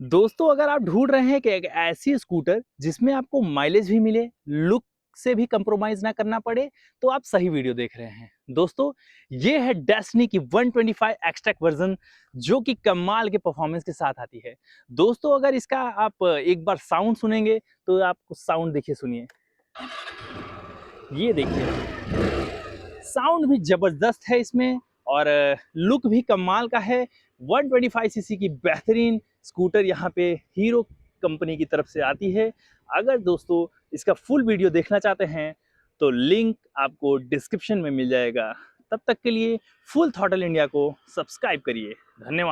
दोस्तों, अगर आप ढूंढ रहे हैं कि एक ऐसी स्कूटर जिसमें आपको माइलेज भी मिले, लुक से भी कंप्रोमाइज ना करना पड़े, तो आप सही वीडियो देख रहे हैं। दोस्तों, ये है डेस्टिनी की 125 एक्सट्रैक वर्जन, जो कि कमाल के परफॉर्मेंस के साथ आती है। दोस्तों, अगर इसका आप एक बार साउंड सुनेंगे तो आपको साउंड देखिए, सुनिए, ये देखिए, साउंड भी जबरदस्त है इसमें और लुक भी कमाल का है। 125 सीसी की बेहतरीन स्कूटर यहाँ पे हीरो कंपनी की तरफ से आती है। अगर दोस्तों इसका फुल वीडियो देखना चाहते हैं तो लिंक आपको डिस्क्रिप्शन में मिल जाएगा। तब तक के लिए फुल थ्रॉटल इंडिया को सब्सक्राइब करिए। धन्यवाद।